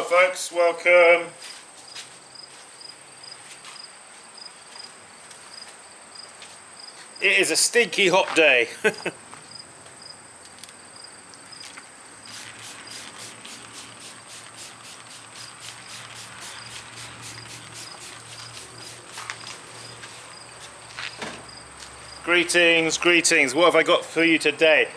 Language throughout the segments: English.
Hello folks, welcome. It is a stinky hot day. Greetings, greetings. What have I got for you today?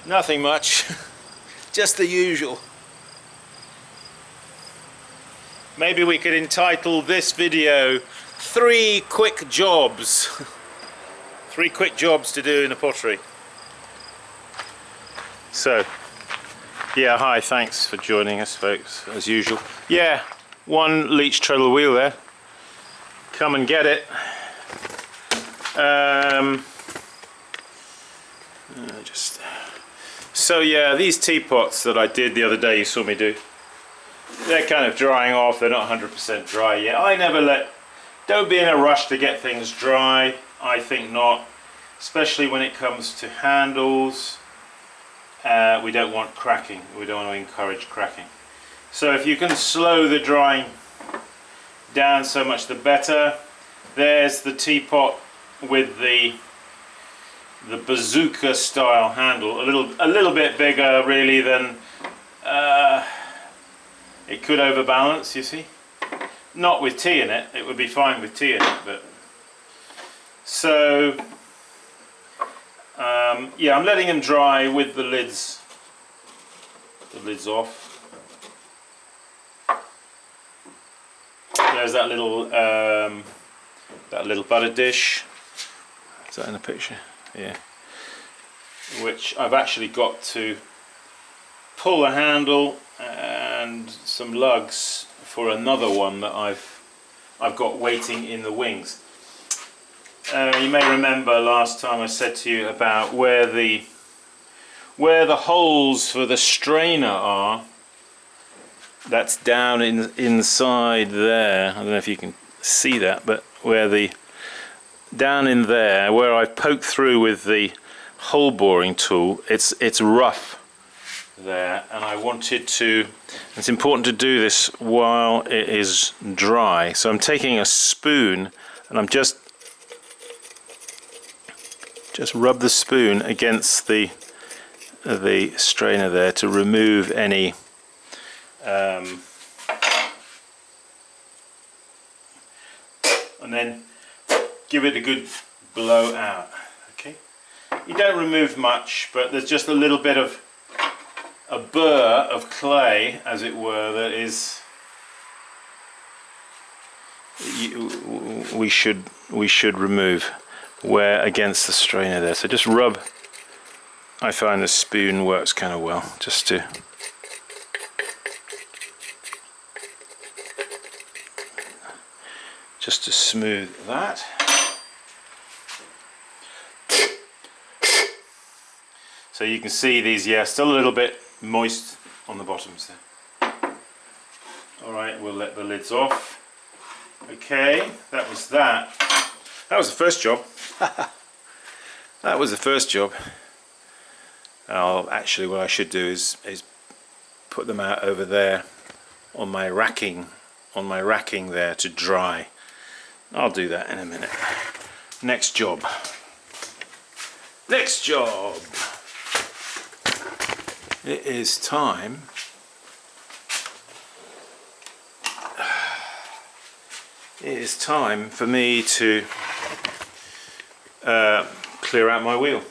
Nothing much, just the usual. Maybe we could entitle this video 3 quick jobs. 3 quick jobs to do in the pottery. So, yeah, hi, thanks for joining us folks, as usual. Yeah, 1 Leach treadle wheel there. Come and get it. So yeah, these teapots that I did the other day, you saw me do, they're kind of drying off. They're not 100% dry yet. Don't be in a rush to get things dry. I think not, especially when it comes to handles. We don't want cracking. We don't want to encourage cracking. So if you can slow the drying down so much the better. There's the teapot with the bazooka style handle, a little bit bigger really than it could overbalance, you see. Not with tea in it. It would be fine with tea in it, but so yeah, I'm letting them dry with the lids off. There's that little butter dish. Is that in the picture? Yeah. Which I've actually got to pull the handle and some lugs for another one that I've got waiting in the wings. You may remember last time I said to you about where the holes for the strainer are. That's down inside there. I don't know if you can see that, but down in there where I poked through with the hole boring tool, it's rough there, and it's important to do this while it is dry. So I'm taking a spoon and I'm just rub the spoon against the strainer there to remove any and then give it a good blow out. Okay, you don't remove much, but there's just a little bit of a burr of clay, as it were, that is we should remove where against the strainer there. So just rub. I find the spoon works kind of well, just to smooth that. So you can see these, yeah, still a little bit moist on the bottoms there. Alright, we'll let the lids off. Okay, that was that. That was the first job. That was the first job. Actually what I should do is put them out over there on my racking there to dry. I'll do that in a minute. Next job. Next job. It is time. It is time for me to clear out my wheel.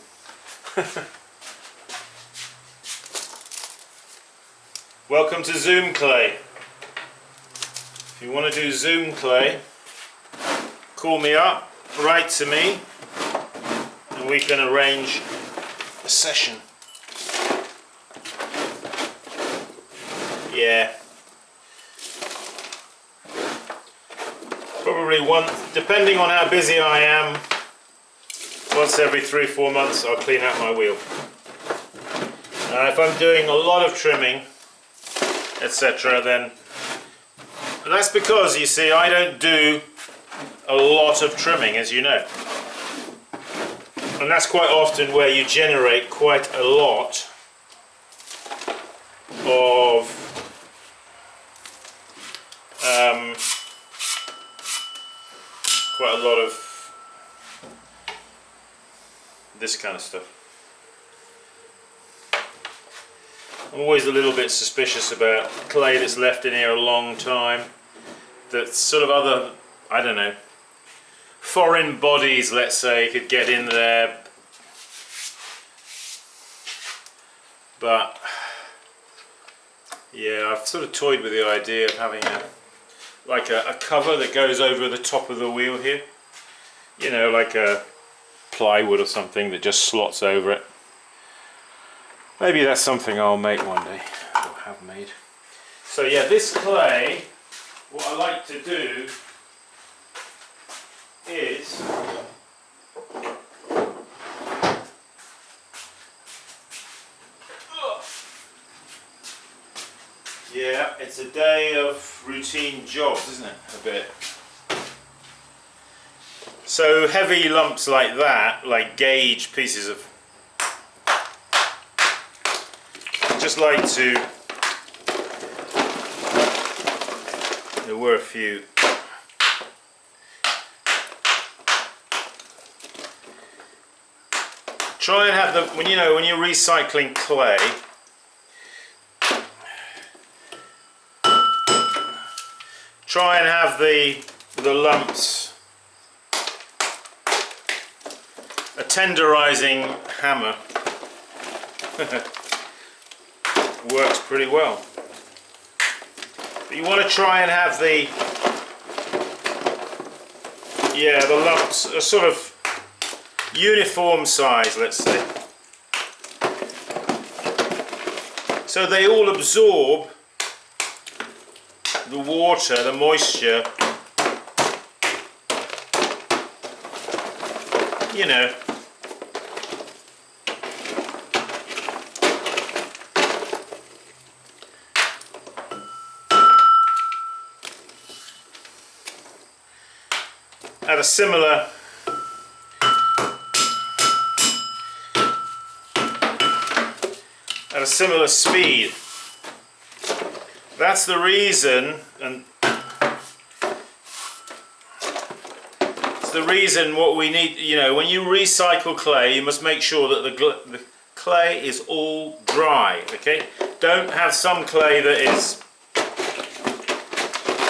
Welcome to Zoom clay. If you want to do Zoom clay, call me up, write to me, and we can arrange a session. Yeah. Probably depending on how busy I am, once every 3-4 months I'll clean out my wheel. If I'm doing a lot of trimming, etc., then that's because, you see, I don't do a lot of trimming, as you know. And that's quite often where you generate quite a lot of this kind of stuff. I'm always a little bit suspicious about clay that's left in here a long time, that sort of other, I don't know, foreign bodies, let's say, could get in there. But yeah, I've sort of toyed with the idea of having a cover that goes over the top of the wheel here. You know, like a plywood or something that just slots over it. Maybe that's something I'll make one day, or have made. So yeah, this clay, what I like to do is yeah, it's a day of routine jobs, isn't it? A bit. So heavy lumps like that, like gauge pieces of, just like to, there were a few, try and have them, when you're recycling clay, try and have the lumps, a tenderizing hammer works pretty well. But you want to try and have the lumps a sort of uniform size, let's say, so they all absorb the water, the moisture, you know. At a similar speed. That's the reason, and it's the reason what we need, you know, when you recycle clay, you must make sure that the clay is all dry, okay? Don't have some clay that is,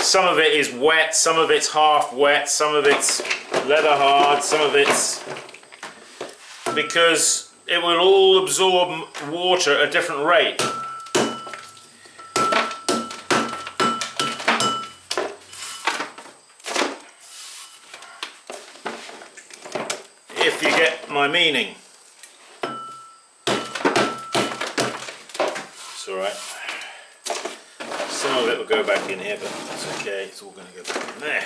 some of it is wet, some of it's half wet, some of it's leather hard, some of it's, because it will all absorb water at a different rate. If you get my meaning. It's alright. Some of it will go back in here, but that's okay, it's all going to go back in there.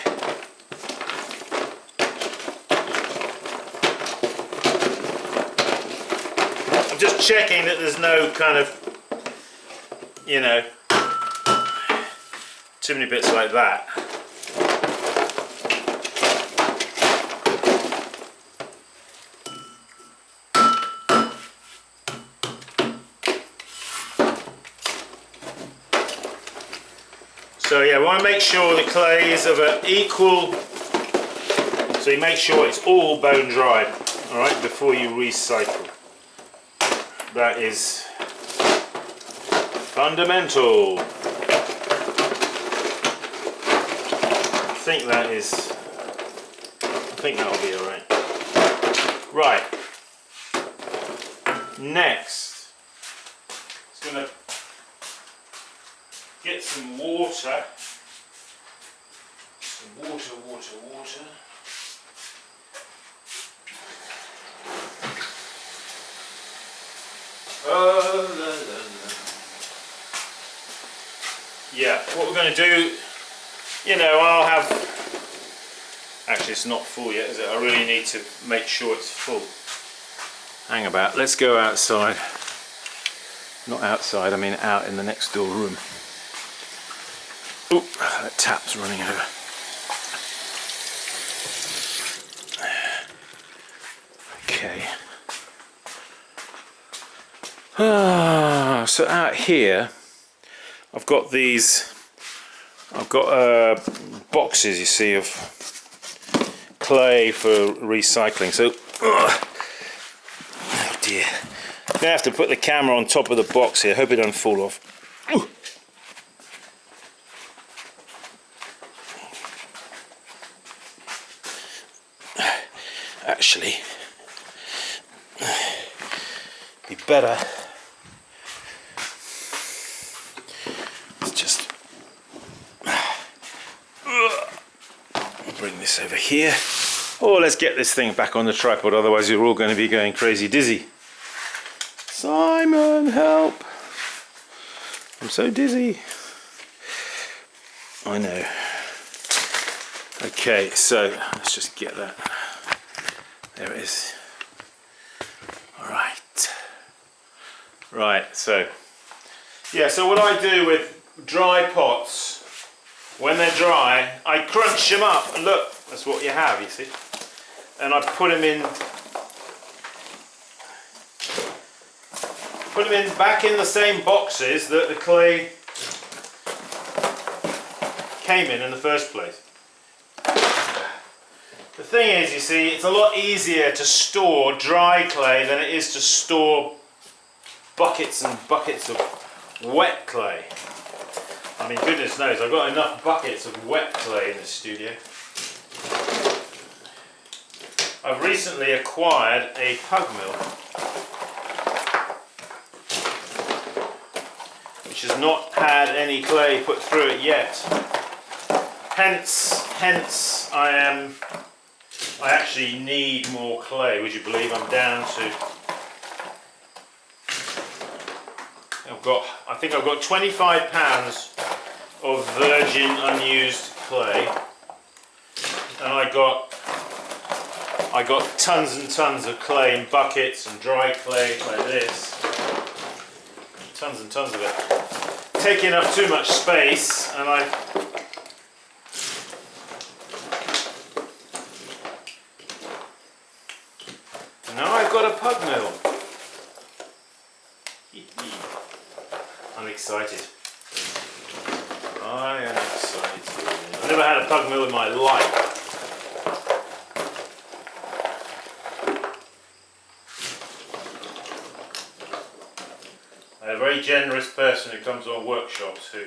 I'm just checking that there's no kind of, you know, too many bits like that. So yeah, we want to make sure the clay is of an equal, so you make sure it's all bone dry, alright, before you recycle. That is fundamental. I think that'll be alright. Right. Next, it's going to get some water. Some water. Yeah, what we're going to do, you know, I'll have, actually it's not full yet, is it? I really need to make sure it's full. Hang about, let's go outside. Not outside, I mean out in the next door room. Oop, that tap's running over. Okay. Okay. So out here, I've got boxes, you see, of clay for recycling. So, oh dear. I'm gonna have to put the camera on top of the box here. Hope it doesn't fall off. Ooh. Actually, be better. Let's just bring this over here. Oh, let's get this thing back on the tripod, otherwise you're all going to be going crazy dizzy. Simon, help! I'm so dizzy. I know. Okay, so let's just get that. There it is. Alright. Right, so yeah, so what I do with dry pots, when they're dry, I crunch them up, and look, that's what you have, you see. And I put them in back in the same boxes that the clay came in the first place. The thing is, you see, it's a lot easier to store dry clay than it is to store buckets and buckets of wet clay. I mean, goodness knows, I've got enough buckets of wet clay in the studio. I've recently acquired a pug mill, which has not had any clay put through it yet. Hence, I actually need more clay. Would you believe I'm down to? I think I've got 25 pounds of virgin unused clay, and I got tons and tons of clay in buckets and dry clay like this. Tons and tons of it. Taking up too much space, and now I've got a pug mill. I'm excited. I am excited. I've never had a pug mill in my life. A very generous person who comes on workshops who...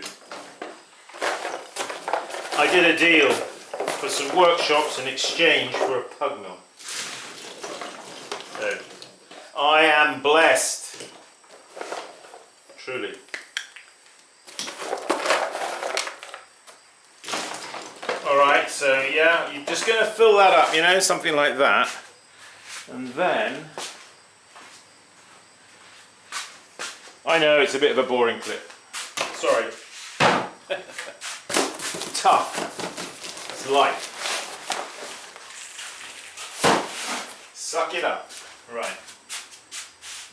I did a deal for some workshops in exchange for a pug mill. So, I am blessed. Truly. Alright, so yeah, you're just going to fill that up, you know, something like that. And then... I know it's a bit of a boring clip. Sorry. Tough. It's life. Suck it up. Right.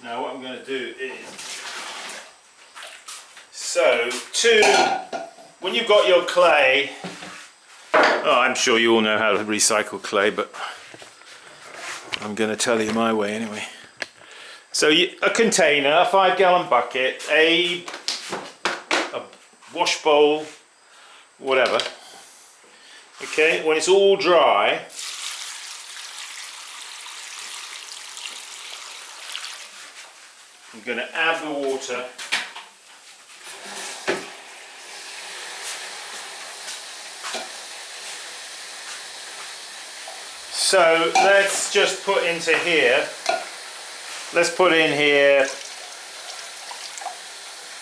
Now what I'm going to do is... So, when you've got your clay... Oh, I'm sure you all know how to recycle clay, but I'm going to tell you my way anyway. So a container, a 5-gallon bucket, a wash bowl, whatever. Okay, when it's all dry, I'm going to add the water. So let's just put into here. Let's put in here,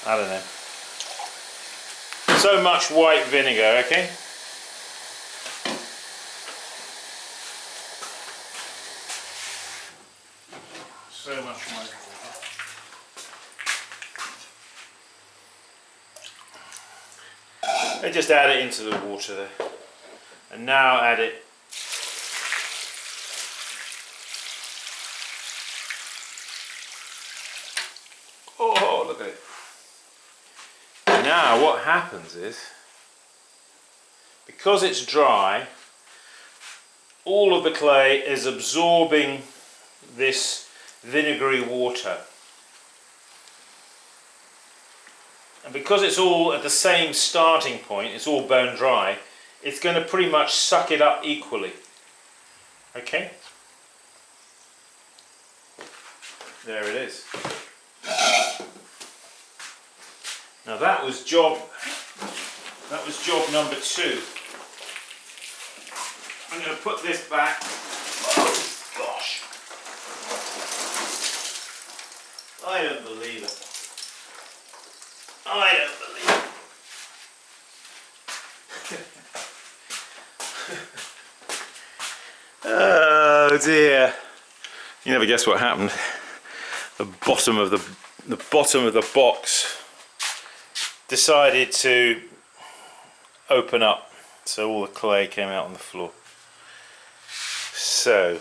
I don't know, so much white vinegar, okay? So much white vinegar. I just add it into the water there. And now add it. Oh, look at it. Now what happens is, because it's dry, all of the clay is absorbing this vinegary water. And because it's all at the same starting point, it's all bone dry, it's going to pretty much suck it up equally. Okay? There it is. Now that was job number 2. I'm going to put this back. Oh gosh. I don't believe it. I don't believe it. Oh dear. You never guess what happened. The bottom of the box decided to open up, so all the clay came out on the floor. So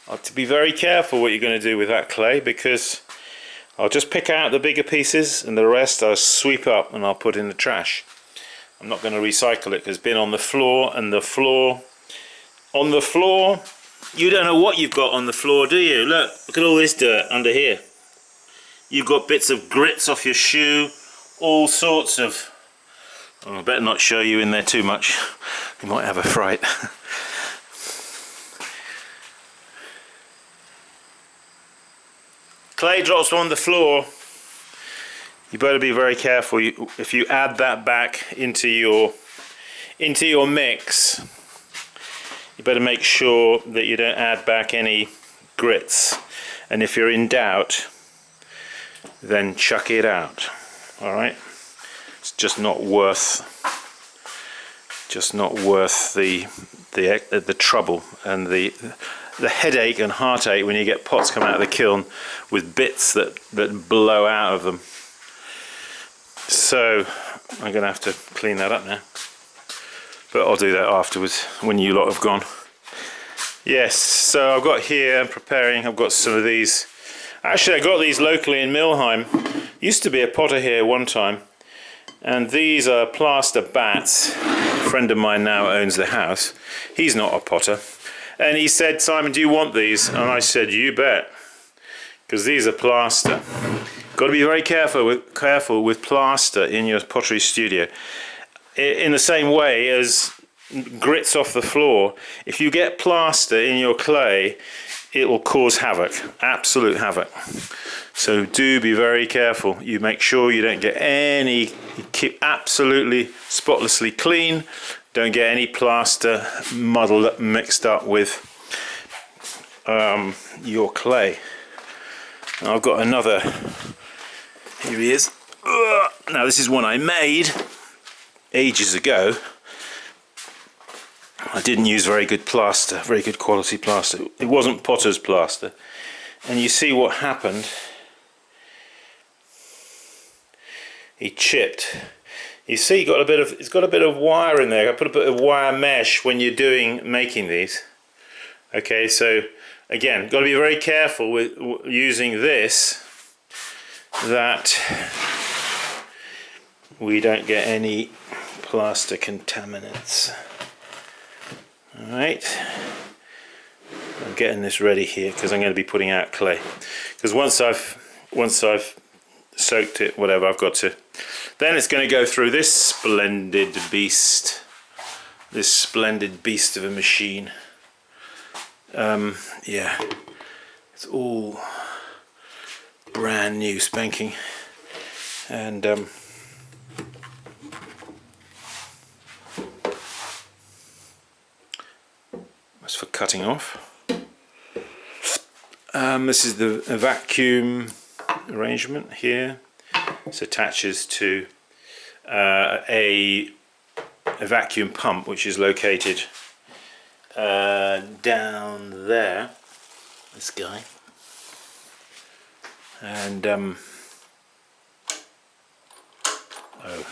I'll have to be very careful what you're going to do with that clay, because I'll just pick out the bigger pieces and the rest I'll sweep up and I'll put in the trash. I'm not going to recycle it because it's been on the floor, and on the floor, you don't know what you've got on the floor, do you? Look at all this dirt under here. You've got bits of grits off your shoe, all sorts of... Oh, I better not show you in there too much. You might have a fright. Clay drops on the floor. You better be very careful. If you add that back into your mix, you better make sure that you don't add back any grits, and if you're in doubt, then chuck it out. Alright, it's just not worth the trouble and the headache and heartache when you get pots come out of the kiln with bits that blow out of them. So I'm gonna have to clean that up now, but I'll do that afterwards when you lot have gone. Yes, so I've got here, I'm preparing, I've got some of these. Actually, I got these locally in Milheim. Used to be a potter here one time, and these are plaster bats. A friend of mine now owns the house. He's not a potter, and he said, "Simon, do you want these?" And I said, "You bet," because these are plaster. Got to be very careful with plaster in your pottery studio. In the same way as grits off the floor, if you get plaster in your clay, it will cause havoc, absolute havoc. So do be very careful. You make sure you don't get any, you keep absolutely spotlessly clean. Don't get any plaster muddled up, mixed up with your clay. And I've got another, here he is. Now this is one I made ages ago. I didn't use very good plaster, very good quality plaster. It wasn't potter's plaster. And you see what happened. He chipped. You see, it's got a bit of wire in there. I put a bit of wire mesh when you're making these. Okay, so again, got to be very careful with using this, that we don't get any plaster contaminants. Alright, I'm getting this ready here because I'm going to be putting out clay. Because once I've soaked it, whatever, I've got to. Then it's going to go through this splendid beast of a machine. Yeah, it's all brand new, spanking, and that's for cutting off. This is the vacuum arrangement here. This attaches to a vacuum pump, which is located down there. This guy, and oh,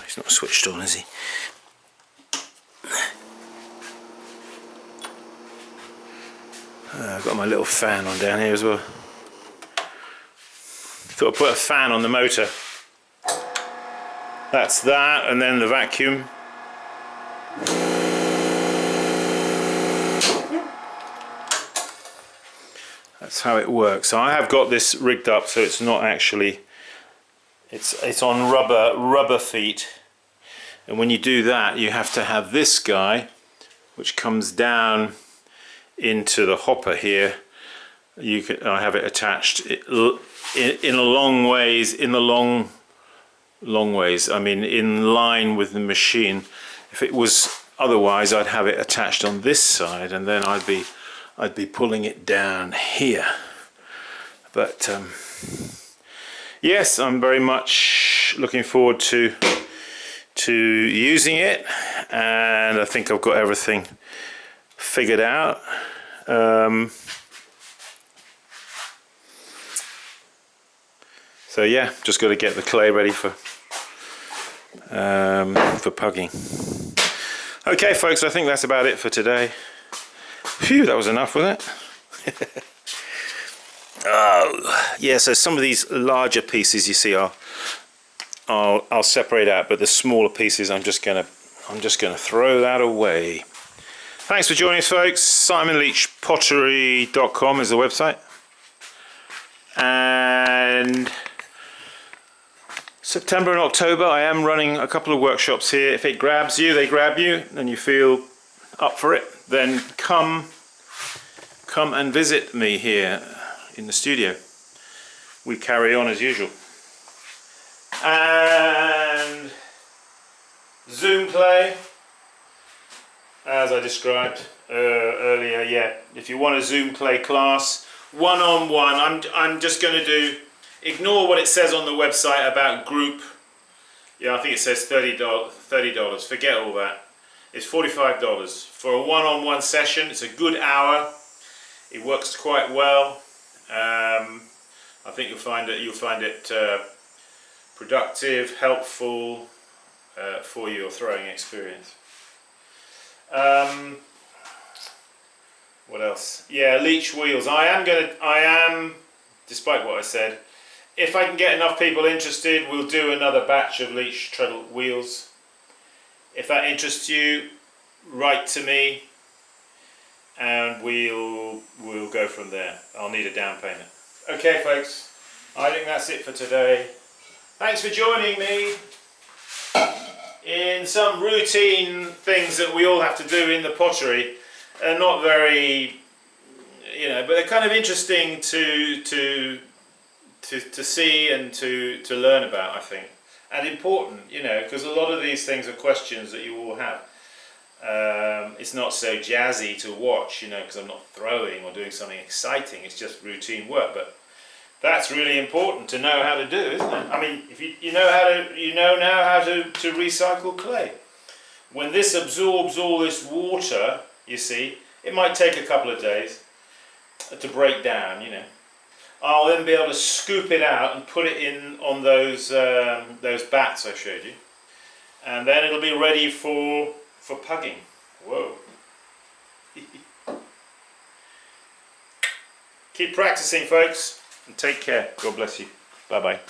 he's not switched on, is he? I've got my little fan on down here as well. Thought I'd put a fan on the motor. That's that, and then the vacuum. That's how it works. So I have got this rigged up so it's not actually, it's on rubber feet, and when you do that you have to have this guy which comes down into the hopper here. I have it attached in a long ways, in the long ways, I mean in line with the machine. If it was otherwise, I'd have it attached on this side, and then I'd be pulling it down here. But yes, I'm very much looking forward to using it, and I think I've got everything figured out. So yeah, just got to get the clay ready for pugging. Okay folks, I think that's about it for today. Phew, that was enough, wasn't it? Oh yeah, so some of these larger pieces you see I'll separate out, but the smaller pieces I'm just gonna throw that away. Thanks for joining us folks. Simon Leach pottery.com is the website, and September and October I am running a couple of workshops here. If it grabs you, they grab you, and you feel up for it, then come and visit me here in the studio. We carry on as usual. And Zoom play, as I described earlier. Yeah, if you want a Zoom play class, one-on-one, I'm just going to do, ignore what it says on the website about group. Yeah, I think it says $30. Forget all that. It's $45 for a one-on-one session. It's a good hour. It works quite well. I think you'll find it productive, helpful for your throwing experience. What else? Yeah, Leach wheels. I am, despite what I said, if I can get enough people interested, we'll do another batch of Leach treadle wheels. If that interests you, write to me, and we'll go from there. I'll need a down payment. Okay, folks. I think that's it for today. Thanks for joining me in some routine things that we all have to do in the pottery. They're not very, but they're kind of interesting to see and to learn about, I think, and important, because a lot of these things are questions that you all have. It's not so jazzy to watch, because I'm not throwing or doing something exciting. It's just routine work, but that's really important to know how to do, isn't it? I mean, if you know now how to recycle clay. When this absorbs all this water, you see, it might take a couple of days to break down, I'll then be able to scoop it out and put it in on those bats I showed you, and then it'll be ready for pugging. Whoa. Keep practicing, folks, and take care. God bless you. Bye bye.